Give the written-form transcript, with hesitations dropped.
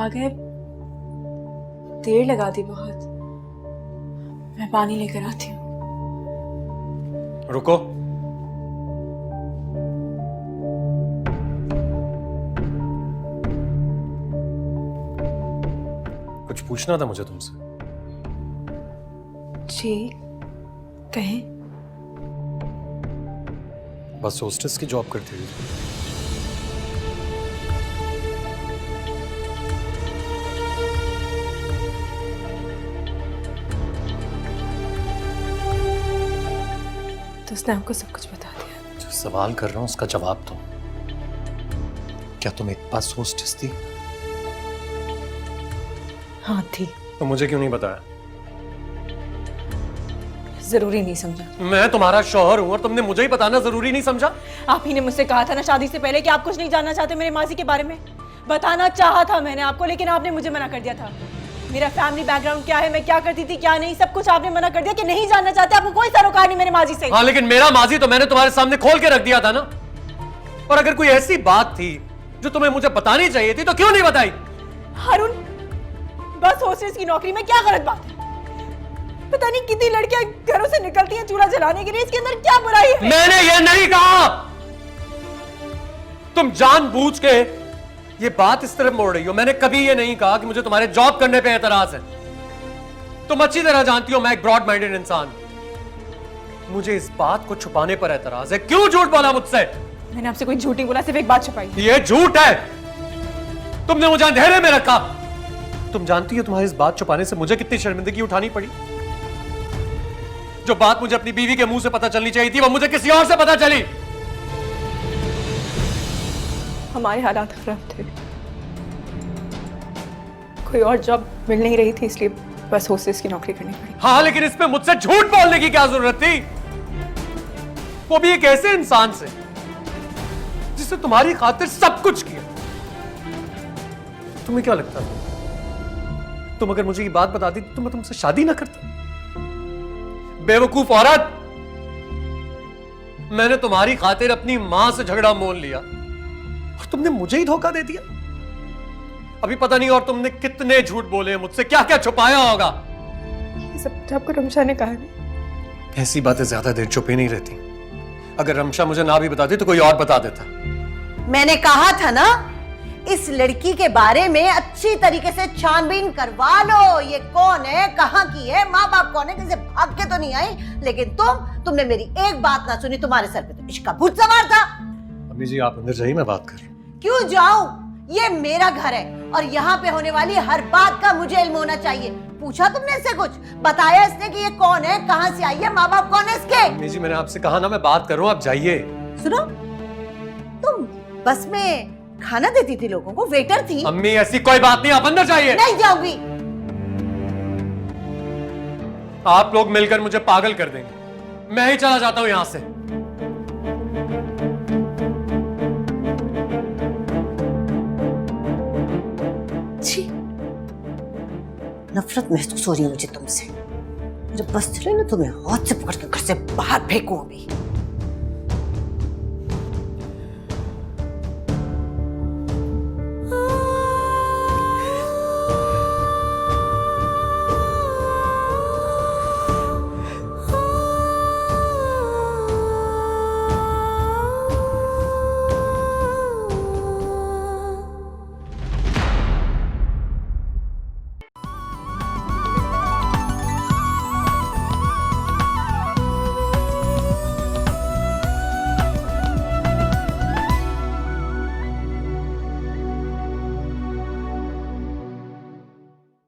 आ गए, देर लगा दी बहुत। मैं पानी लेकर आती हूँ। रुको, कुछ पूछना था मुझे तुमसे। जी कहें। बस होस्टेस की जॉब करती थी। तो उसने आपको सब कुछ बता दिया? जो सवाल कर रहा हूं उसका जवाब दो। क्या तुम एक पास होस्टेस थी? हाँ थी। तो मुझे क्यों नहीं बताया? जरूरी नहीं समझा। मैं तुम्हारा शौहर हूं और तुमने मुझे ही बताना जरूरी नहीं समझा? आप ही ने मुझसे कहा था ना शादी से पहले कि आप कुछ नहीं जानना चाहते मेरे मासी के बारे में। बताना चाहा था मैंने आपको, लेकिन आपने मुझे मना कर दिया था। मेरा फैमिली बैकग्राउंड क्या है, मैं क्या करती थी क्या नहीं, सब कुछ आपने मना कर दिया कि नहीं जानना चाहते। आपको कोई सरोकार नहीं मेरे माजी से। हाँ, लेकिन मेरा माजी तो मैंने तुम्हारे सामने खोल के रख दिया था ना। और अगर कोई ऐसी बात थी जो तुम्हें मुझे बतानी चाहिए थी तो क्यों नहीं बताई? हारून, बस होस्टेस की नौकरी में क्या गलत बात है? पता नहीं कितनी लड़कियां घरों से निकलती हैं चूल्हा जलाने के लिए, इसके अंदर क्या बुराई है? मैंने ये नहीं कहा। तुम जानबूझ के ये बात इस तरफ मोड़ रही हो। मैंने कभी ये नहीं कहा कि मुझे तुम्हारे जॉब करने पे एतराज है। तुम अच्छी तरह जानती हो मैं एक ब्रॉड माइंडेड इंसान। मुझे इस बात को छुपाने पर एतराज है। क्यों झूठ बोला मुझसे? मैंने आपसे कोई झूठ नहीं बोला, सिर्फ एक बात छुपाई। ये झूठ है। तुमने मुझे अंधेरे में रखा। तुम जानती हो तुम्हारी इस बात छुपाने से मुझे कितनी शर्मिंदगी उठानी पड़ी। जो बात मुझे अपनी बीवी के मुंह से पता चलनी चाहिए थी वो मुझे किसी और से पता चली। हमारे हालात खराब थे, कोई और जॉब मिल नहीं रही थी, इसलिए बस होस्टेस की नौकरी करनी पड़ी। हाँ, लेकिन इसमें मुझसे झूठ बोलने की क्या जरूरत थी? वो भी एक ऐसे इंसान से जिसने तुम्हारी खातिर सब कुछ किया। तुम्हें क्या लगता था तुम अगर मुझे ये बात बताती तो मैं तुमसे शादी ना करता? बेवकूफ औरत, मैंने तुम्हारी खातिर अपनी मां से झगड़ा मोल लिया और तुमने मुझे ही धोखा दे दिया। अभी पता नहीं और तुमने कितने झूठ बोले मुझसे, क्या क्या छुपाया होगा। ये सब तो आपको रमशा ने कहा नहीं? ऐसी बातें ज्यादा देर छुपी नहीं रहती। अगर रमशा मुझे ना भी बताती तो कोई और बता देता। मैंने कहा था ना, इस लड़की के बारे में अच्छी तरीके से छानबीन करवा लो। ये कौन है, कहाँ की है, माँ बाप कौन है, किसी भाग के तो नहीं आई। लेकिन तुमने मेरी एक बात ना सुनी। तुम्हारे सर पे तो इश्क का भूत सवार था। अम्मी जी आप अंदर जाइए, मैं बात कर रहा हूं। क्यों जाऊं? ये मेरा घर है और यहाँ पे होने वाली हर बात का मुझे इल्म होना चाहिए। पूछा तुमने इससे कुछ? बताया इसने कि ये कौन है, कहाँ से आई है, माँ बाप कौन है इसके? अम्मी जी मैंने आपसे कहा ना मैं बात कर रहा हूं, आप जाइए। सुनो, तुम बस में खाना देती थी लोगों को, वेटर थी? अम्मी ऐसी कोई बात नहीं, आप अंदर जाइए। नहीं जाऊंगी। आप लोग मिलकर मुझे पागल कर देंगे। मैं ही चला जाता हूं यहां से। छी, नफरत महसूस हो रही है मुझे तुमसे। जब बस चले ना तुम्हें हाथ से पकड़ के घर से बाहर फेंकूं अभी।